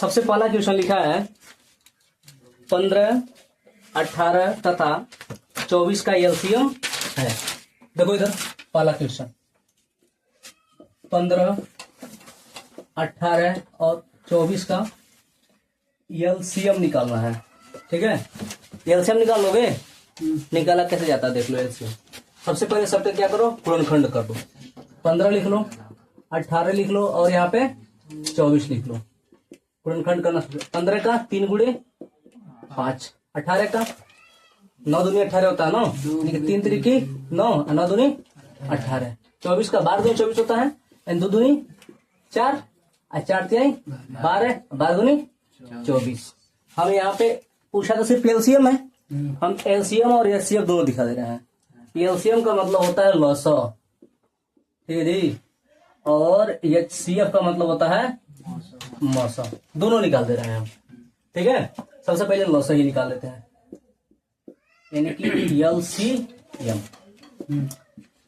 सबसे पहला क्वेश्चन लिखा है 15, 18 तथा 24 का एलसीएम है। देखो इधर पहला क्वेश्चन 15, 18 और 24 का एलसीएम निकालना है। ठीक है, एलसीएम निकाल लोगे? निकाला कैसे जाता है देख लो। एलसीएम सबसे पहले सबसे क्या करो, गुणनखंड कर दो। 15 लिख लो, 18 लिख लो और यहाँ पे 24 लिख लो। गुणनखंड करना 15 का 3 गुणे 5, 18 का 9 दूनी 18 होता है ना, 3 त्रिकी 9, 9 दूनी 18। 24 का 12 दूनी 24 होता है, 2 दूनी 4, 4 तिहाई 12, 12 दूनी 24। हम यहाँ पे पूछा तो सिर्फ एलसीएम है, हम एलसीएम और एचसीएफ दोनों दिखा दे रहे हैं। एलसीएम का मतलब होता है लॉसा, ठीक है जी, और एचसीएफ का मतलब होता है मौसा। दोनों निकाल दे रहे हैं हम। ठीक है, सबसे पहले लॉसा ही निकाल लेते हैं, यानी कि एलसीएम।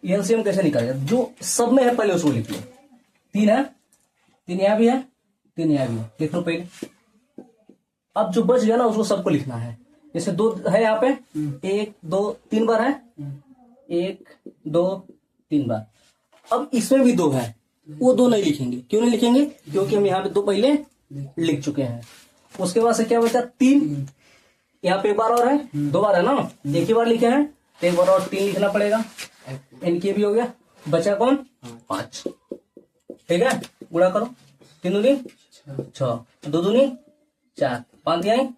एलसीएम कैसे निकालेगा? जो सब में है पहले उसको लिख लो। 3 है, 3 यहाँ भी है, 3 यहाँ भी है, लिख लो पहले। अब जो बच गया ना उसको सबको लिखना है। जैसे 2 है यहाँ पे, 1 2 3 बार है, 1 2 3 बार। अब इसमें भी 2 है, वो 2 नहीं लिखेंगे। क्यों नहीं लिखेंगे? क्योंकि हम यहाँ पे 2 पहले लिख चुके हैं। उसके बाद से क्या बचा? 3। यहाँ पे 1 बार और है, 2 बार है ना, एक ही बार लिखे हैं तो 1 बार और 3 लिखना पड़ेगा। इनके भी हो गया, बचा कौन? 5। ठीक है, गुणा करो। 3 दूनी 6, 2 दूनी 4, 5 तिहाई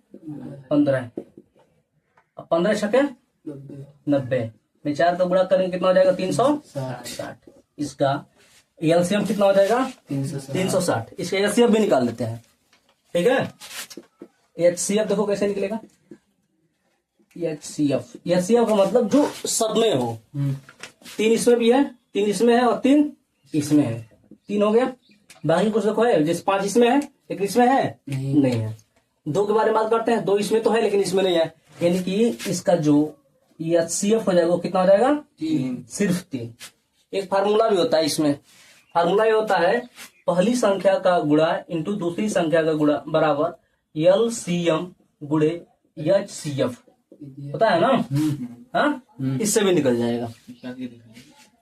15, 15 छके 90 में 4 का गुणा करेंगे कितना हो जाएगा? 360। इसका एलसीएम कितना हो जाएगा? 360। इसका एचसीएफ भी निकाल लेते हैं। ठीक है, एचसीएफ देखो कैसे निकलेगा। एचसीएफ का मतलब जो सब में हो। 3 इसमें भी है, 3 इसमें है और 3 इसमें है। 3 हो गया। बाकी कुछ देखो है, जैसे 5 इसमें है, एक इसमें है नहीं है। 2 के बारे में बात करते हैं, 2 इसमें तो है लेकिन इसमें नहीं है, यानी कि इसका जो एचसीएफ हो जाएगा वो कितना हो जाएगा? 3, सिर्फ 3। एक फार्मूला भी होता है इसमें। फार्मूला ये होता है पहली संख्या का गुणा इंटू दूसरी संख्या का गुणा बराबर एलसीएम गुणे एचसीएफ होता है ना। हाँ, इससे भी निकल जाएगा।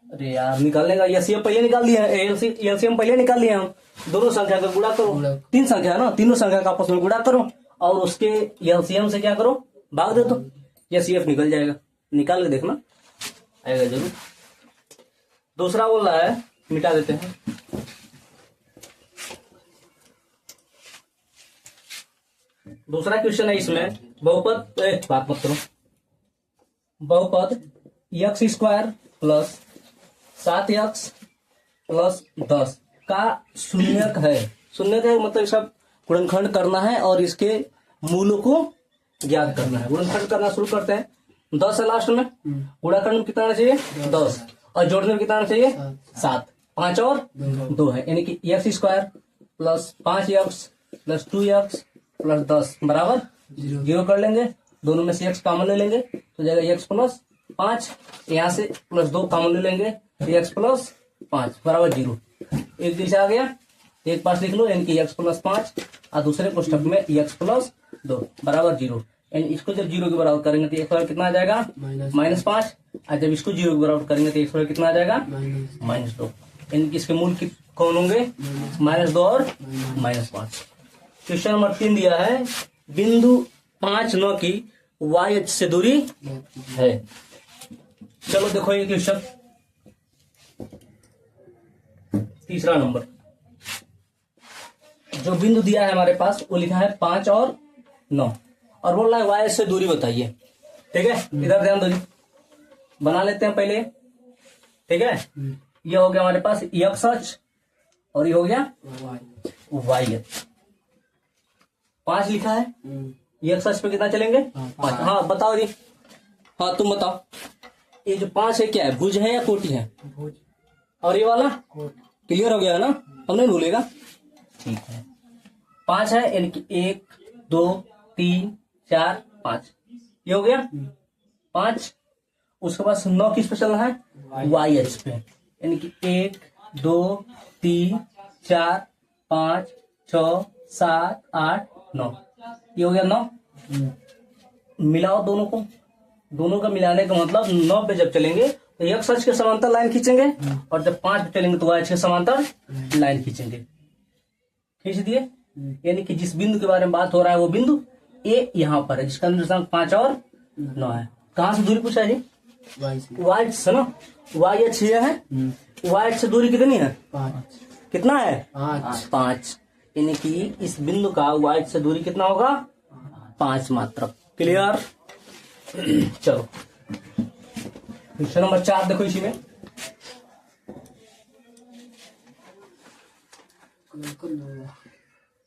अरे यार निकालने का एचसीएफ पहले निकाल दिया है, एलसीएम पहले निकाल लिया हम। दोनों संख्या का गुणा करो, 3 संख्या है ना, तीनों संख्या का आपस में गुणा करो और उसके एलसीएम से क्या करो? भाग दे दो, एचसीएफ निकल जाएगा। निकाल के देखना, आएगा जरूर। दूसरा बोल रहा है, मिटा देते हैं। दूसरा क्वेश्चन है इसमें बहुपद, बात मत करो। बहुपद x² प्लस 7x प्लस 10 का शून्यक है। शून्यक है मतलब इसका गुणनखंड करना है और इसके मूलों को ज्ञात करना है। गुणनखंड करना शुरू करते हैं। 10 है लास्ट में, गुणाखंड में कितना आना चाहिए? 10, और जोड़ने में कितना आना चाहिए? 7। 5 और 2 है, यानी कि x² plus 5x plus 2x plus 10 बराबर 0 कर लेंगे। दोनों में से x कॉमन ले लेंगे तो जाएगा x प्लस 5, यहाँ से प्लस 2 कॉमन ले लेंगे तो x प्लस 5 बराबर 0। एक दिशा आ गया, एक पास लिख लो, यानी कि x प्लस 5 और दूसरे कोष्ठक में x प्लस 2 बराबर 0। यानी इसको जब 0 के बराबर करेंगे तो x कितना आ जाएगा? -5। और जब इसको 0 के बराबर करेंगे तो x कितना आ जाएगा? -2। यानी कि इसके मूल कौन होंगे? -2 और -5। क्वेश्चन नंबर 3 दिया है, बिंदु 5 9 की y अक्ष से दूरी है। चलो देखो ये क्वेश्चन, तीसरा नंबर जो बिंदु दिया है हमारे पास वो लिखा है 5 और 9 और बोल रहा है y से दूरी बताइए। ठीक है, इधर ध्यान दो जी, बना लेते हैं पहले। ठीक है, ये हो गया हमारे पास x अक्ष और ये हो गया y अक्ष। 5 लिखा है, x अक्ष पे कितना चलेंगे? 5। हाँ बताओ जी, हाँ तुम बताओ, ये जो 5 है क्या है? भुज है या कोटि है? और ये वाला क्लियर हो गया ना, हम नहीं भूलेगा। ठीक है, 5 है यानी कि 1 2 3 4 5, ये हो गया 5। उसके बाद 9 किस पे चलना है? y अक्ष पे, यानी कि 1 2 3 4 5 6 7 8 9, ये हो गया 9। मिलाओ दोनों को, दोनों का मिलाने का मतलब 9 पे जब चलेंगे तो x अक्ष के समांतर लाइन खींचेंगे और जब 5 पे चलेंगे तो y अक्ष के समांतर लाइन खींचेंगे। खींच दिए, यानी कि जिस बिंदु के बारे में बात हो रहा है वो बिंदु A यहाँ पर है, जिसका निर्देशांक 5 और 9 है। कहाँ से दूरी पूछा है जी? y से ना, y अक्ष ये है, y अक्ष से दूरी कितनी है? 5। कितना है? 5। यानी कि इस बिंदु का y अक्ष से दूरी कितना होगा? 5 मात्र। क्लियर? चलो क्वेश्चन नंबर 4 देखो इसी में।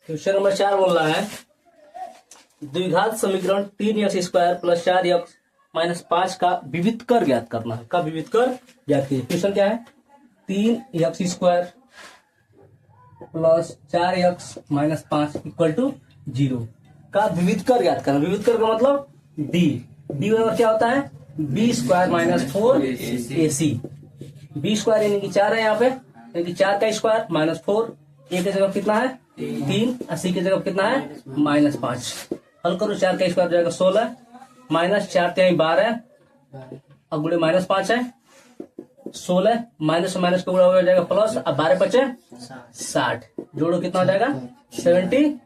क्वेश्चन नंबर 4 बोल रहा है द्विघात समीकरण 3x² + 4x - 5 का विविधकर ज्ञात करना है। का विविधकर ज्ञात कीजिए। क्वेश्चन क्या है? 3x² + 4x - 5 = 0 का विविधकर ज्ञात करना। विविधकर का मतलब डी बराबर क्या होता है? b² - 4ac। b² यानी कि 4 है यहाँ पे, यानी कि 4 का स्क्वायर -4, a की जगह कितना है? 3, 80 की जगह कितना है? -5। हल करो, 4 का स्क्वायर जाएगा 16, -4 12, अब गुणे -5 है 16, माइनस से माइनस का गुणा हो जाएगा प्लस, अब 12 बचे 60, जोड़ो कितना हो जाएगा? 76।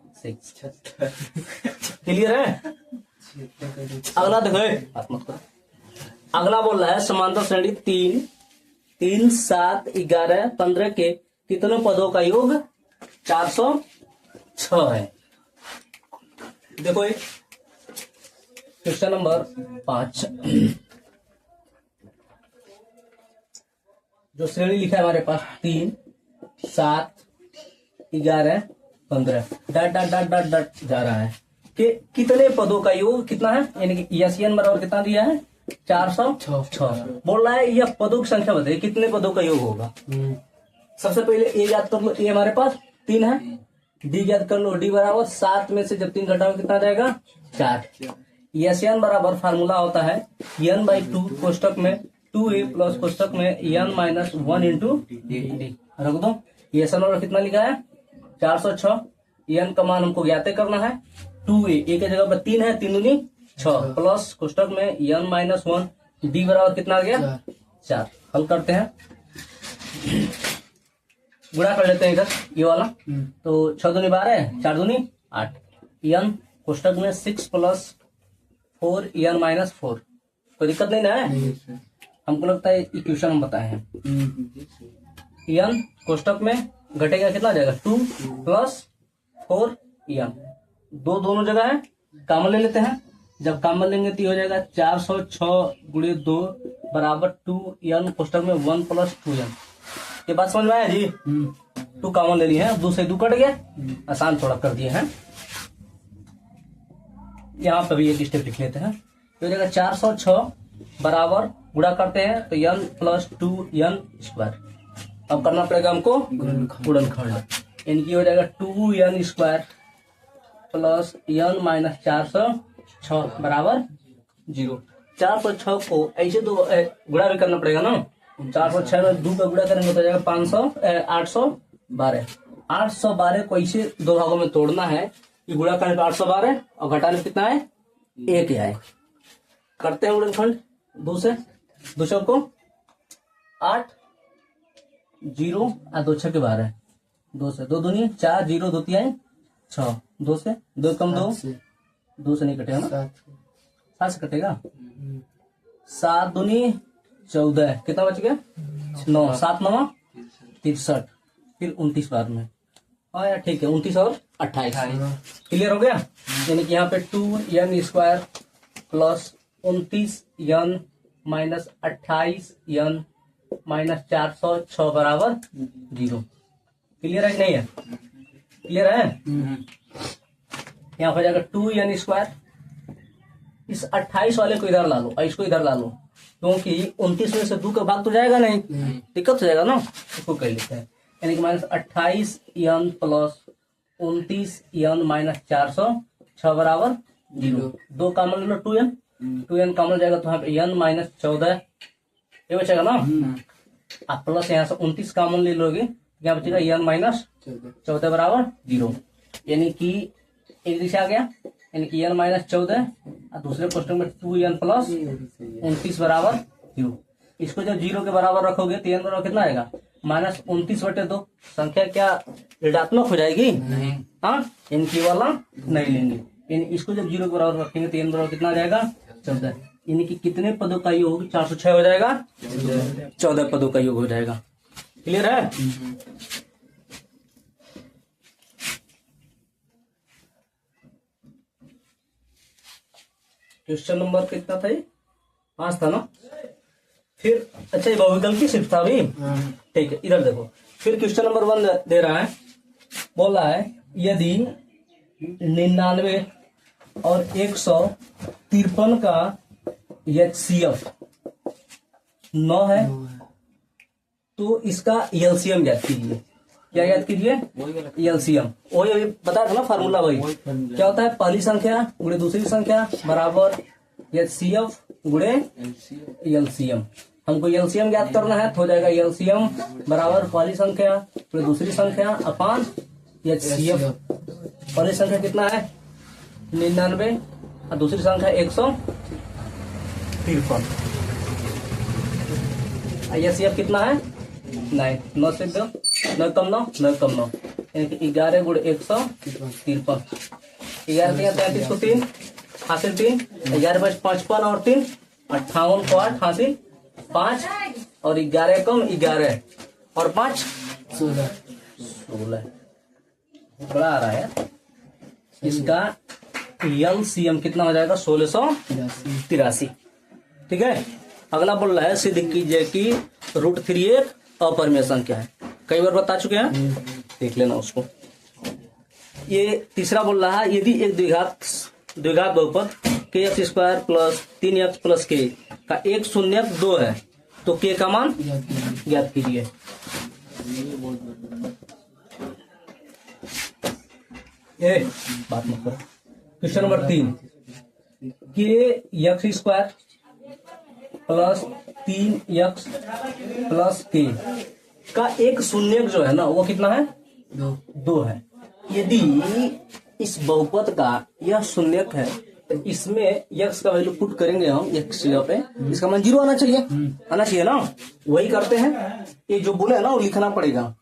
क्लियर है? अगला देखो, अगला बोल रहा है समांतर श्रेणी 3 7 11 15 के कितनों पदों का योग 406 है। देखो एक क्वेश्चन नंबर 5, जो श्रेणी लिखा है हमारे पास 3 7 11 15, डट डट डट डट डट जा रहा है कि कितने पदों का योग कितना है, यानी कि एन बराबर कितना दिया है? 406। बोल रहा है यह पदों की संख्या बताइए कितने पदों का योग होगा। सबसे पहले ए याद कर लो, ए हमारे पास 3 है, डी याद कर लो, डी बराबर 7 में से जब 3 घटाओ कितना जाएगा? 4। एन बराबर फार्मूला होता है n/2 कोष्टक में 2a प्लस कोष्टक में n - 1 इंटू डी। रख दो, एन बराबर कितना लिखा है? 406। n का मान हमको ज्ञात करना है 2a, ए के जगह पर 3 है, 3 दूनी 6 प्लस कोष्टक में n - 1, डी बराबर कितना आ गया? 4। हल करते हैं, गुणा कर लेते हैं इधर ये वाला, तो 6 दूनी 12, 4 दूनी 8, n कोष्टक में 6 प्लस 4 n - 4। कोई दिक्कत नहीं ना है? हमको लगता है इक्वेशन हम बताए हैं। n कोष्टक में घटेगा कितना आ जाएगा? 2 प्लस 4 n, दोनों जगह है, कॉमन ले लेते हैं। जब कॉमन लेंगे तो ये हो जाएगा 406 गुणे 2 बराबर 2n कोष्टक में 1 प्लस 2n। ये बात समझ में आया जी? 2 कॉमन ले लिए हैं, 2 से 2 कट गया, आसान थोड़ा कर दिए हैं। यहाँ पर भी एक स्टेप लिख लेते हैं, तो हो जाएगा 406 बराबर गुणा करते हैं तो n प्लस 2n²। अब करना पड़ेगा हमको गुणनखंड, इनकी हो जाएगा 2n² प्लस n - 406 बराबर 0। 406 को ऐसे दो गुणा भी करना पड़ेगा ना, 406 में 2 का गुणा करेंगे तो हो जाएगा 812। 812 को ऐसे 2 भागों में तोड़ना है कि गुणा करने पे 812 और घटाने पे कितना है? 1 आए। करते हैं गुणनखंड 2 से, 2 छक को 8, 0 और 2 छक 12, 2 से 2 दूनी 4, 0 2 3 6, 2 से 2 कम 2, 2 से नहीं कटेगा ना, 7 से कटेगा। 7 दूनी 14, कितना बच गया? 9, 7 9 63, फिर 29 बाद में। हाँ यार ठीक है, 29 और 28। क्लियर हो गया? यानी कि यहाँ पे 2n² प्लस 29n - 28n - 406 बराबर 0। क्लियर है कि नहीं है? क्लियर है? यहाँ हो जाएगा 2n²। इस 28 वाले को इधर ला लो और इसको इधर ला लो, क्योंकि 29 में से 2 का भाग तो जाएगा नहीं, दिक्कत हो जाएगा ना, इसको कर लेते हैं। यानी कि -28n प्लस 29n - 406 बराबर 0। 2 कॉमन ले लो, 2n कॉमन जाएगा तो यहाँ पे n - 14 ये बचेगा ना, आप प्लस यहाँ से 29 कॉमन ले लोगे, यहाँ बचेगा n - 14 बराबर 0। यानी कि एक दिशा आ गया, यानी कि n माइनस 14 और दूसरे क्वेश्चन में 2n प्लस 29 बराबर 0। इसको जब 0 के बराबर रखोगे तो n बराबर कितना आएगा, माइनस 29/2। संख्या क्या ऋणात्मक हो जाएगी? हाँ, इनकी वाला नहीं लेंगे। यानी इसको जब 0 के बराबर रखेंगे तो n बराबर कितना आ जाएगा, 14। यानी कि कितने पदों का योग 406 हो जाएगा, 14 पदों का योग हो जाएगा। क्लियर है? क्वेश्चन नंबर कितना था ये, 5 था ना। फिर अच्छा ये बहुविकल्पी सिर्फ था अभी, ठीक है। इधर देखो, फिर क्वेश्चन नंबर 1 दे रहा है, बोल रहा है यदि 99 और 153 का HCF 9 है तो इसका एलसीएम ज्ञात कीजिए। क्या याद कीजिए? एलसीएम। वही अभी बताया था ना फार्मूला, वही क्या होता है, पहली संख्या गुणे दूसरी संख्या बराबर HCF गुणे एलसीएम। हमको एलसीएम ज्ञात करना है तो हो जाएगा एलसीएम बराबर पहली संख्या गुणे दूसरी संख्या अपान HCF। पहली संख्या कितना है 99 और दूसरी संख्या 153। HCF कितना है 9, 9 से 2 9 कम 9 9 कम 9, यानी कि 11 गुणे 153। 11 33 को 3 हासिल 3, 11 5 55 और 3 58 को 8 हासिल 5 और 11 कम 11 और 5 16 बड़ा आ रहा है। इसका एलसीएम कितना हो जाएगा 1683। ठीक है। अगला बोल रहा है सिद्ध कीजिए कि √3 एक अपरिमेय संख्या है। कई बार बता चुके हैं, देख लेना उसको। ये तीसरा बोल रहा है यदि एक द्विघात बहुपद kx² plus 3x plus k का एक शून्यक 2 है तो k का मान ज्ञात कीजिए। बात मत करो। Question number 3, kx² plus 3x plus k का एक शून्यक जो है ना वो कितना है 2 है। यदि इस बहुपद का यह शून्यक है तो इसमें x का वैल्यू पुट करेंगे हम x जगह पे, इसका मान 0 आना चाहिए ना। वही करते हैं, ये जो बोले है ना वो लिखना पड़ेगा।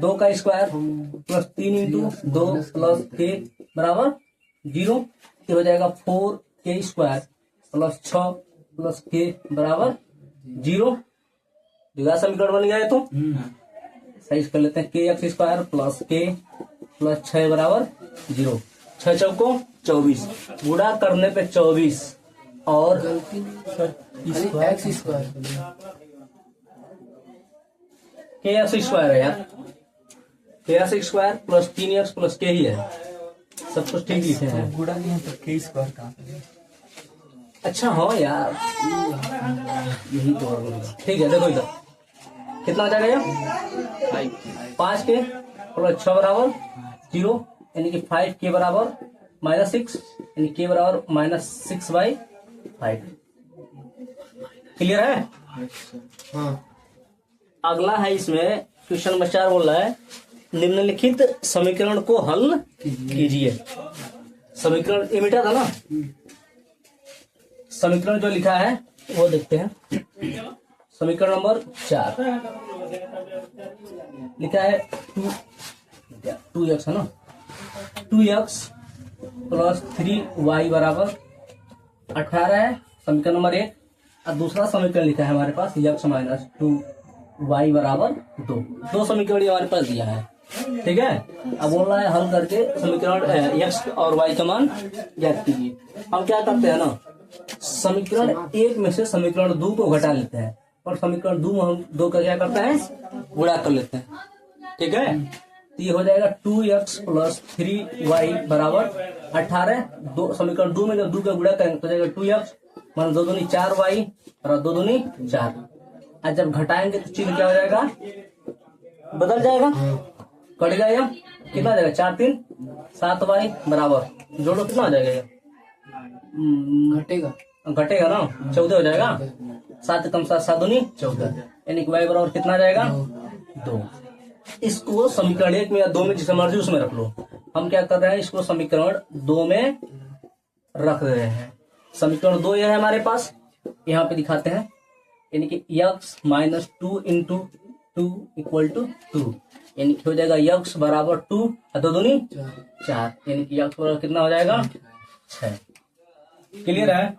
2 का square plus 3 into 2 plus k बराबर 0। ये हो जाएगा 4k² प्लस 6 प्लस k बराबर 0। द्विघात समीकरण बन गया है तो सही कर लेते हैं। kx² प्लस k प्लस 6 बराबर 0। 6 चौको 24, गुणा करने पे 24 और kx² है यार, kx² plus 3x plus k ही है, सब कुछ ठीक लिखे हैं। गुणा नहीं है तो k² कहाँ पे? अच्छा हाँ यार, यही तो ठीक है। देखो इधर कितना आ जाएगा ये 5k प्लस 6 बराबर 0, यानी कि 5k बराबर -6, यानी k बराबर -6/5। क्लियर है? हाँ। अगला है इसमें क्वेश्चन नंबर 4 बोल रहा है निम्नलिखित समीकरण को हल कीजिए। समीकरण ये मिटा था ना, समीकरण जो लिखा है वो देखते हैं। समीकरण नंबर 4 लिखा है 2x है ना, 2x प्लस 3y बराबर 18 है समीकरण नंबर 1। और दूसरा समीकरण लिखा है हमारे पास x माइनस 2y बराबर 2। दो समीकरण हमारे पास दिया है, ठीक है। अब बोल रहा है हल करके समीकरण x और y का मान ज्ञात कीजिए। हम क्या करते हैं ना, समीकरण 1 में से समीकरण 2 को घटा लेते हैं और समीकरण 2 में हम 2 का क्या करते हैं गुणा कर लेते हैं, ठीक है। तो ये हो जाएगा 2x प्लस 3y बराबर 18। समीकरण 2 में जब 2 का गुणा करेंगे तो जाएगा 2x मान 2 दूनी 4y और 2 दूनी 4। आज जब घटाएंगे तो चिन्ह क्या हो जाएगा, बदल जाएगा, कट जाएगा। कितना आ जाएगा 4 3 7y बराबर जोड़ो कितना आ जाएगा ये घटेगा ना 14 हो जाएगा। 7 कम 7 7 दूनी 14, यानी कि y बराबर कितना आ जाएगा 2। इसको समीकरण 1 में या 2 में जिसे मर्जी उसमें रख लो। हम क्या कर रहे हैं, इसको समीकरण 2 में रख रहे हैं। समीकरण 2 यह है हमारे पास, यहाँ पे दिखाते हैं, यानी कि x minus 2 into 2 equal to 2, यानी कि हो जाएगा x बराबर 2 2 दूनी 4, यानी कि x बराबर कितना हो जाएगा 6। क्लियर है।